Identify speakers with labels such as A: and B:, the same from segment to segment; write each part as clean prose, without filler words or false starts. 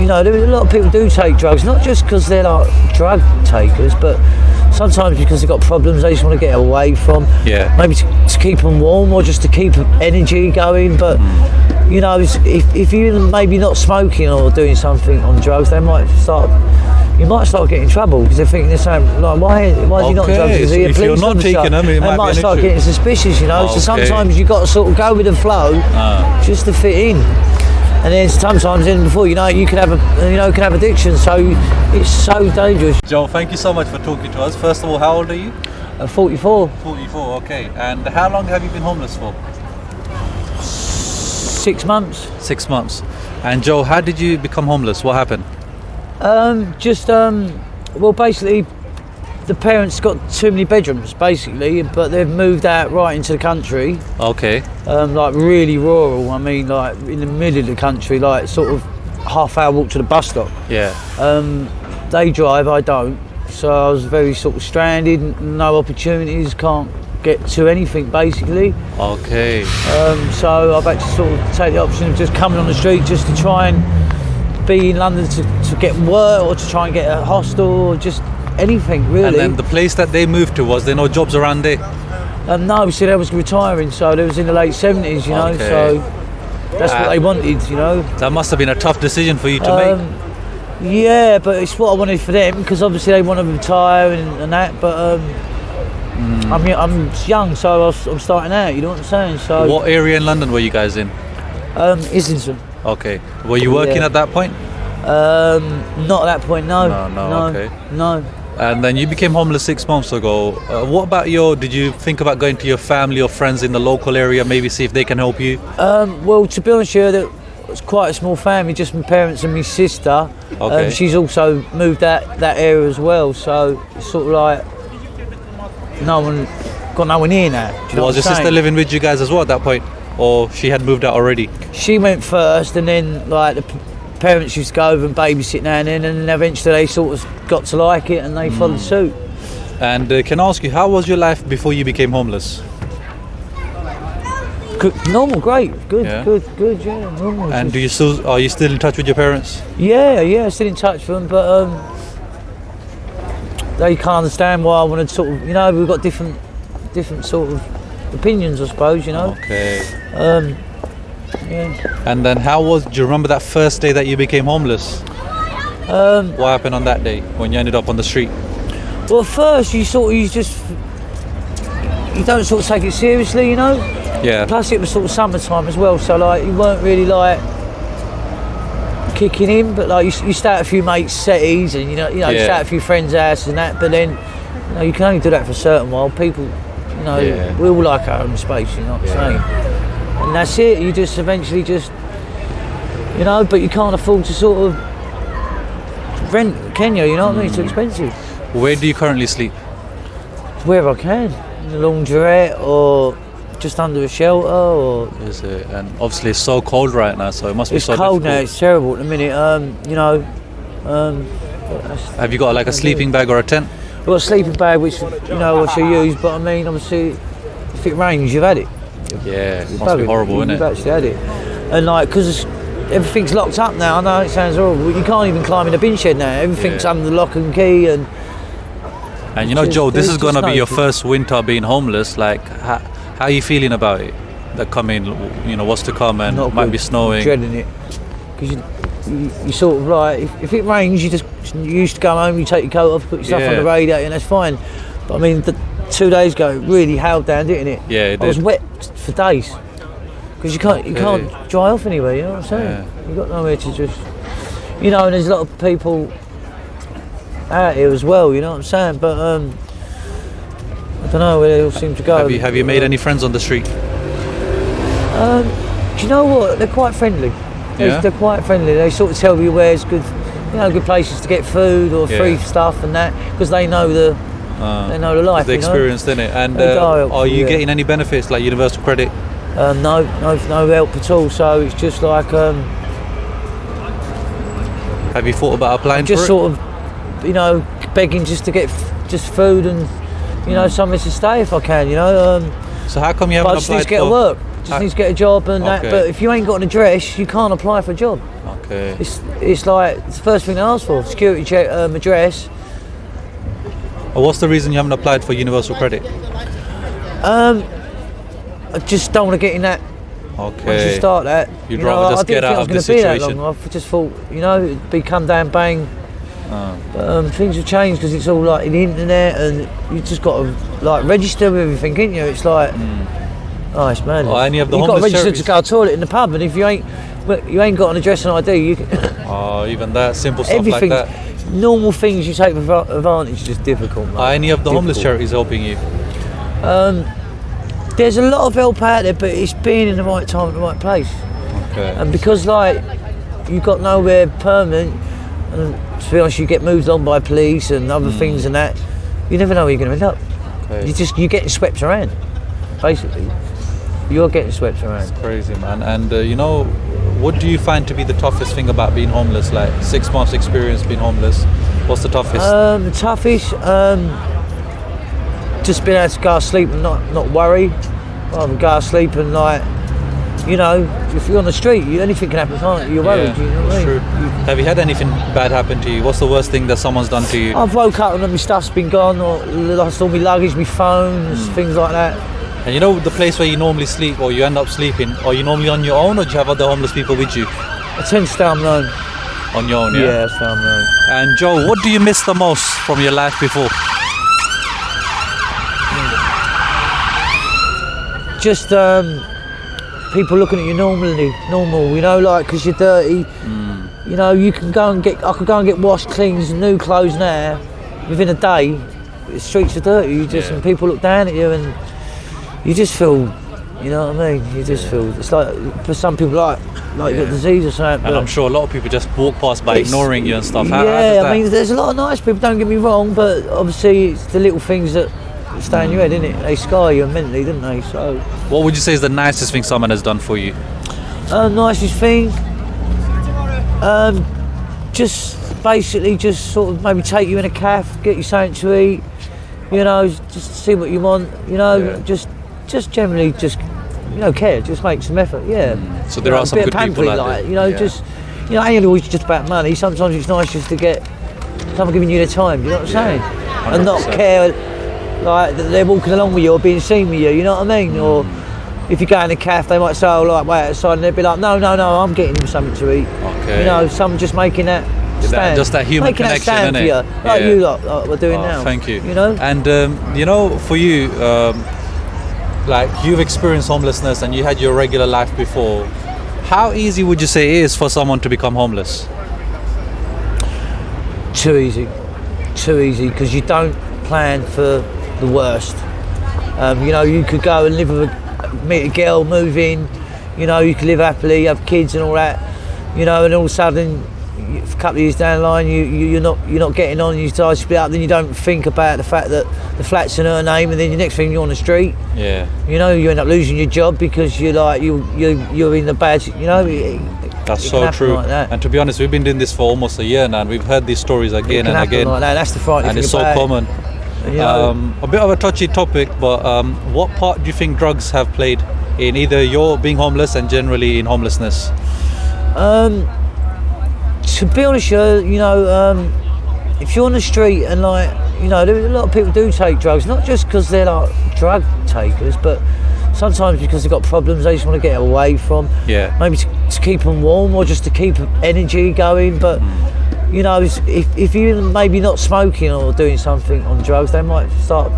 A: you know, there are a lot of people do take drugs, not just because they're like drug takers, but sometimes because they've got problems they just want to get away from.
B: Yeah.
A: Maybe to keep them warm or just to keep energy going. But you know, if you're maybe not smoking or doing something on drugs, you might start getting in trouble because they're thinking the same. Like, why is he not on drugs? Is he a
B: if you're
A: police
B: not
A: officer?
B: taking them, it
A: They might
B: be an
A: start
B: issue.
A: getting suspicious, you know. So sometimes you got to sort of go with the flow just to fit in. And then sometimes, before you know it, you can have addiction. So it's so dangerous.
B: Joe, thank you so much for talking to us. First of all, how old are you?
A: 44.
B: 44, okay. And how long have you been homeless for?
A: 6 months.
B: 6 months. And Joe, how did you become homeless? What happened?
A: Well, basically, the parents got too many bedrooms, basically, but they've moved out right into the country.
B: Okay.
A: Like really rural. I mean, like in the middle of the country, like sort of half-hour walk to the bus stop.
B: Yeah.
A: They drive, I don't. So I was very sort of stranded, no opportunities, can't get to anything, basically.
B: Okay.
A: So I've had to sort of take the option of just coming on the street just to try and be in London to get work or to try and get a hostel or just anything, really.
B: And then the place that they moved to, was there no jobs around there?
A: No, see, they was retiring, so they was in the late 70s, you know,
B: Okay.
A: so that's what they wanted, you know.
B: That must have been a tough decision for you to make.
A: Yeah, but it's what I wanted for them, because obviously they want to retire and that, but I'm young, so I'm starting out, you know what I'm saying? So
B: What area in London were you guys in?
A: Islington.
B: Okay. Were you working
A: Yeah.
B: at that point?
A: Not at that point, no.
B: No, okay.
A: No.
B: And then you became homeless 6 months ago. What about did you think about going to your family or friends in the local area, maybe see if they can help you?
A: Well, to be honest with you, it's quite a small family, just my parents and my sister.
B: Okay.
A: She's also moved out that area as well, so it's sort of like no one near now. Do you know
B: Was
A: what
B: your
A: I'm
B: sister
A: saying?
B: living with you guys as well at that point? Or she had moved out already?
A: She went first, and then like the parents used to go over and babysit now and then, and then eventually they sort of got to like it and they followed suit.
B: And can I ask you, how was your life before you became homeless?
A: Normal, great, good,
B: Yeah.
A: good, yeah, normal.
B: And are you still in touch with your parents?
A: Yeah, still in touch with them, but they can't understand why I want to sort of, you know, we've got different sort of opinions, I suppose, you know.
B: Okay.
A: Yeah.
B: And then do you remember that first day that you became homeless? What happened on that day when you ended up on the street?
A: Well, at first you don't sort of take it seriously, you know.
B: Yeah.
A: Plus it was sort of summertime as well, so like you weren't really like kicking in, but like you stay at a few mates' setties and you know you stay at a few friends' houses and that, but then you know you can only do that for a certain while. People, you know, we all like our own space, you know what I'm saying? And that's it. You just eventually just, you know, but you can't afford to sort of rent, can you? You know what I mean? It's too expensive.
B: Where do you currently sleep?
A: Wherever I can, in the laundrette or just under a shelter, or
B: Is it? And obviously it's so cold right now, so it must be
A: it's
B: so
A: cold
B: difficult.
A: now. It's terrible at the minute. You know.
B: Have you got like a sleeping bag or a tent?
A: I've got a sleeping bag, which you know I should use, but I mean, obviously, if it rains, you've had it.
B: Yeah, it must be
A: Buggered.
B: horrible, isn't
A: You've
B: it?
A: actually had it, and like because everything's locked up now. I know it sounds horrible, but you can't even climb in a bin shed now. Everything's under lock and key, and
B: And Joe, this is
A: There's
B: going to
A: just
B: be
A: no
B: your
A: good.
B: first winter being homeless. Like, how are you feeling about it? The coming, what's to come, and
A: not
B: might
A: good.
B: be snowing.
A: Dreading it because you sort of like if it rains, you used to go home, you take your coat off, put your stuff on the radiator, and that's fine. But I mean, 2 days ago, it really hailed down, didn't it?
B: Yeah, it
A: I was
B: did.
A: wet for days because you can't dry off anywhere. You know what I'm saying?
B: Yeah.
A: You've got nowhere to just, you know. And there's a lot of people out here as well. You know what I'm saying? But I don't know where they all seem to go.
B: Have you made any friends on the street?
A: Do you know what? They're quite friendly.
B: Yeah?
A: They're quite friendly. They sort of tell you where's good, good places to get food or free stuff and that, because they know the life.
B: The experience, didn't it? And
A: They die helpful,
B: are you
A: yeah.
B: getting any benefits like universal credit?
A: No help at all. So it's just like
B: Have you thought about applying
A: just
B: for
A: sort of, begging just to get just food and somewhere to stay if I can.
B: it? So how come you haven't
A: But I just need
B: applied
A: to get
B: for
A: to work. Just need to get a job and that.
B: Okay.
A: But if you ain't got an address, you can't apply for a job.
B: Okay. Okay.
A: It's like it's the first thing they ask for: security check, address.
B: What's the reason you haven't applied for universal credit?
A: I just don't want to get in that.
B: Okay.
A: Once you start that,
B: You'd rather just get out of the situation.
A: I just thought, it'd be come down bang. But things have changed because it's all like in the internet, and you just got to like register with everything, ain't you? It's like, oh, it's mad.
B: Or any of the
A: You've got to
B: homeless
A: register to go to the toilet in the pub, and if you ain't got an address and ID, you can.
B: Even that simple stuff
A: Everything,
B: like that.
A: normal things you take for advantage is just difficult. Mate.
B: Are any of the homeless charities helping you?
A: There's a lot of help out there, but it's being in the right time at the right place.
B: Okay.
A: And because like you've got nowhere permanent, and to be honest, you get moved on by police and other things and that, you never know where you're going to end up.
B: Okay.
A: You're getting swept around, basically. You're getting swept around.
B: It's crazy, man. And what do you find to be the toughest thing about being homeless? Like 6 months experience being homeless, what's the toughest?
A: The toughest, just being able to go to sleep and not worry. Rather than go to sleep and if you're on the street, anything can happen, can't you? You're worried.
B: Yeah,
A: You know what I mean?
B: true. Have you had anything bad happen to you? What's the worst thing that someone's done to you?
A: I've woke up and my stuff's been gone, or lost all my luggage, my phones, things like that.
B: And the place where you normally sleep, or you end up sleeping, are you normally on your own, or do you have other homeless people with you?
A: I tend to stay on my own.
B: On your own, yeah?
A: Yeah, stay on my own.
B: And Joe, what do you miss the most from your life before?
A: Just people looking at you normal, like because you're dirty. You can I could go and get washed, cleans, new clothes now. Within a day, the streets are dirty. And people look down at you, and you just feel, you know what I mean? You just feel it's like for some people like you got disease or something.
B: And I'm sure a lot of people just walk past by ignoring you and stuff. How
A: I mean, there's a lot of nice people. Don't get me wrong, but obviously it's the little things that stay in your head, innit? They scar you mentally, don't they? So,
B: what would you say is the nicest thing someone has done for you?
A: Nicest thing, just basically just sort of maybe take you in a cafe, get you something to eat, just see what you want, just generally just care, just make some effort,
B: So there are some good people out there.
A: It ain't always just about money. Sometimes it's nice just to get someone giving you their time. You know what I'm saying?
B: 100%.
A: And not care. Like that they're walking along with you or being seen with you, you know what I mean? Or if you go in a cafe, they might say, wait outside, and they'd be like, no, I'm getting him something to eat.
B: Okay.
A: Some just making that stand.
B: Just that human
A: making
B: connection,
A: that stand for you, like you lot like we're doing now.
B: Thank you.
A: And
B: for you, like you've experienced homelessness and you had your regular life before. How easy would you say it is for someone to become homeless?
A: Too easy, because you don't plan for the worst. You could go and live meet a girl, move in, you could live happily, have kids and all that, and all of a sudden, a couple of years down the line, you're not getting on, you start to split up, then you don't think about the fact that the flat's in her name, and then the next thing you're on the street.
B: Yeah.
A: You end up losing your job because you're in the bad.
B: That's so true.
A: Like that.
B: And to be honest, we've been doing this for almost a year now, and we've heard these stories again and again.
A: Like that. That's the frightening
B: and
A: thing.
B: It's so common. A bit of a touchy topic, but what part do you think drugs have played in either your being homeless and generally in homelessness?
A: To be honest, if you're on the street and a lot of people do take drugs, not just because they're like drug takers, but sometimes because they've got problems they just want to get away from.
B: Yeah.
A: Maybe to keep them warm or just to keep energy going, but. If you're maybe not smoking or doing something on drugs, you might start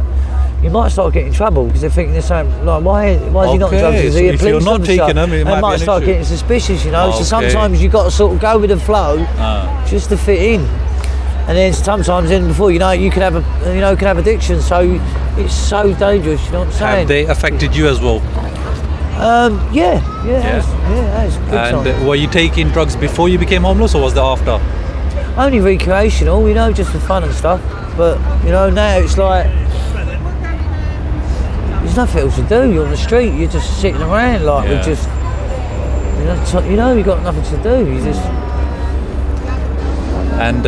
A: getting in trouble because they're thinking the same. Like, why is he not drugs? Is he a
B: if you're
A: policeman
B: not taking them, it
A: they might start getting suspicious. So sometimes you've got to sort of go with the flow just to fit in. And then sometimes, before you can have addiction. So it's so dangerous. You know what I'm saying?
B: Have they affected you as well?
A: Yeah. That's good
B: And
A: time.
B: were you taking drugs before you became homeless, or was that after?
A: Only recreational, just for fun and stuff. But now it's like there's nothing else to do. You're on the street. You're just sitting around with just you've got nothing to do. You just.
B: And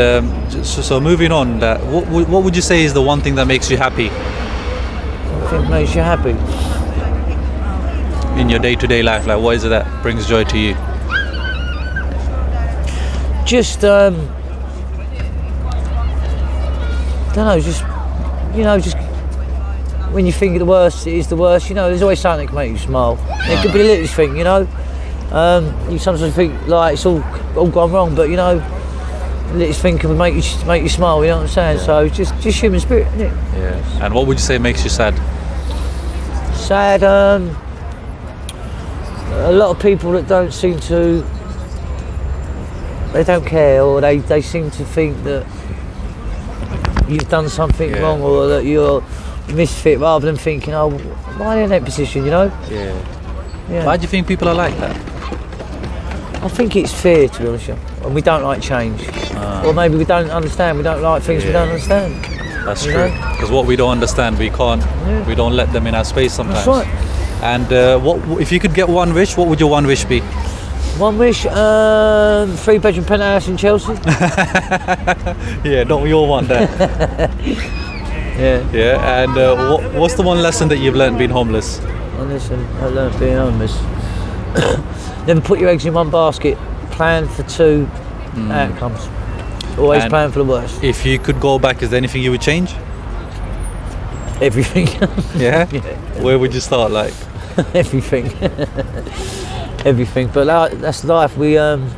B: so moving on, what would you say is the one thing that makes you happy?
A: I think makes you happy.
B: In your day-to-day life, like what is it that brings joy to you?
A: just don't know, just just when you think of the worst, it is the worst. There's always something that can make you smile. It could be the littlest thing. You sometimes think like it's all gone wrong, but the littlest thing can make you smile. You know what I'm saying? So it's just human spirit, isn't it?
B: Yeah. And what would you say makes you sad?
A: Sad. A lot of people that don't seem to. They don't care, or they seem to think that you've done something wrong, or that you're a misfit, rather than thinking, oh, why are they in that position,
B: Yeah.
A: Yeah.
B: Why do you think people are like that?
A: I think it's fear, to be honest with you. And we don't like change. Or maybe we don't understand, we don't like things we don't understand.
B: That's true. Because what we don't understand, we don't let them in our space sometimes.
A: That's right.
B: And what if you could get one wish, what would your one wish be?
A: One wish, 3-bedroom penthouse in Chelsea.
B: Yeah, don't we all want that? Yeah, and what's the one lesson that you've learned being homeless?
A: Well, listen, I learned being homeless. Never put your eggs in one basket. Plan for two outcomes. Always plan for the worst.
B: If you could go back, is there anything you would change?
A: Everything.
B: Yeah? Where would you start, like?
A: Everything. Everything. But that's life. We don't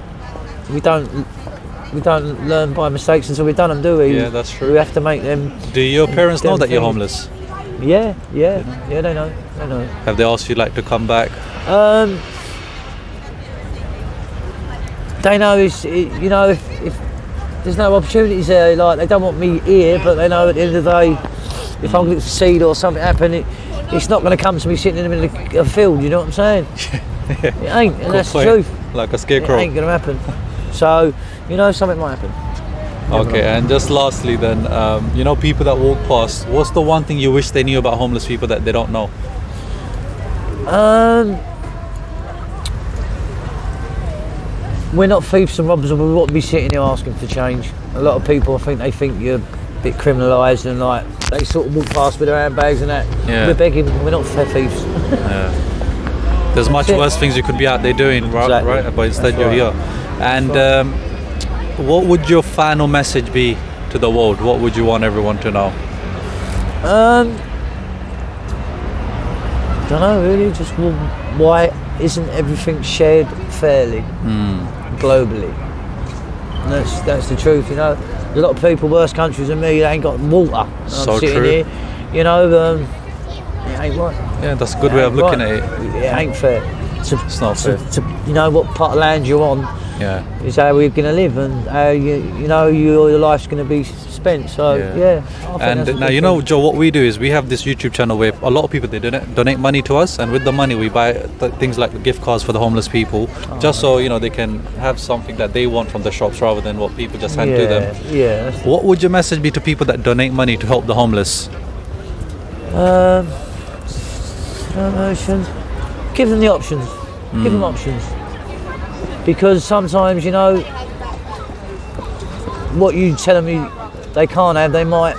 A: learn by mistakes until we've done them, do we?
B: Yeah, that's true.
A: We have to make them.
B: Do your parents know that you're homeless?
A: Yeah, they know.
B: Have they asked you like to come back?
A: They know if there's no opportunities there, like they don't want me here, but they know at the end of the day, if I'm going to succeed or something happen, it's not going to come to me sitting in the middle of a field. You know what I'm saying? It ain't, and that's the truth.
B: Like a scarecrow.
A: It ain't going to happen. So something might happen.
B: Okay, and just lastly then, people that walk past, what's the one thing you wish they knew about homeless people that they don't know?
A: We're not thieves and robbers, and we wouldn't be sitting here asking for change. A lot of people, I think they think you're a bit criminalised, and like they sort of walk past with their handbags and that.
B: Yeah.
A: We're begging, we're not thieves.
B: Yeah. There's much worse things you could be out there doing, right?
A: Exactly.
B: Right? But instead
A: That's
B: you're
A: right.
B: here. And what would your final message be to the world? What would you want everyone to know?
A: Don't know really, just why isn't everything shared fairly globally? And that's the truth, There's a lot of people, worse countries than me, that ain't got water.
B: So
A: I'm sitting
B: true.
A: here, it ain't right.
B: Yeah, that's a good way of looking at it.
A: It ain't fair.
B: It's not fair.
A: What part of land you're on
B: Yeah.
A: is how we're going to live, and how your life's going to be spent. So I think
B: And
A: that's a
B: now
A: good thing.
B: Joe, what we do is we have this YouTube channel where a lot of people they donate money to us, and with the money we buy things like the gift cards for the homeless people, just so they can have something that they want from the shops rather than what people just hand to them.
A: Yeah.
B: What would your message be to people that donate money to help the homeless?
A: Give them the options. Give them options. Because sometimes, what you tell them they can't have, they might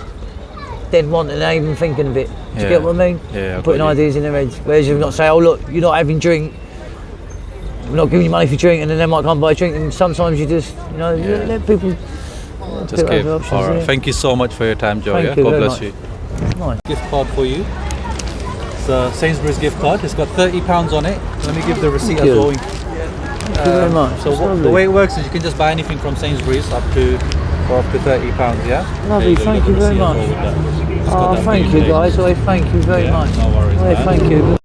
A: then want, and they ain't even thinking of it. Do you get what I mean?
B: Yeah.
A: Putting ideas in their heads. Whereas you've not say, oh look, you're not having drink, we're not giving you money for drink, and then they might come buy a drink, and sometimes you just, let people
B: Just give.
A: options,
B: All right. Thank you so much for your time, Joe.
A: Thank you
B: God
A: very
B: bless
A: much.
B: you.
A: Nice.
B: Gift card for you. It's a Sainsbury's gift card. It's got £30 on it. Let me give the receipt
A: Thank
B: as
A: you.
B: well.
A: Thank you very much.
B: So
A: That's
B: the
A: lovely.
B: way it works is you can just buy anything from Sainsbury's for up to £30. Yeah.
A: Lovely,
B: There you go,
A: thank
B: got
A: you
B: the
A: very
B: receipt as
A: much.
B: well with that. It's got
A: Oh,
B: that
A: thank
B: green
A: you
B: label.
A: guys. Thank you very much.
B: No worries. Man.
A: Thank you.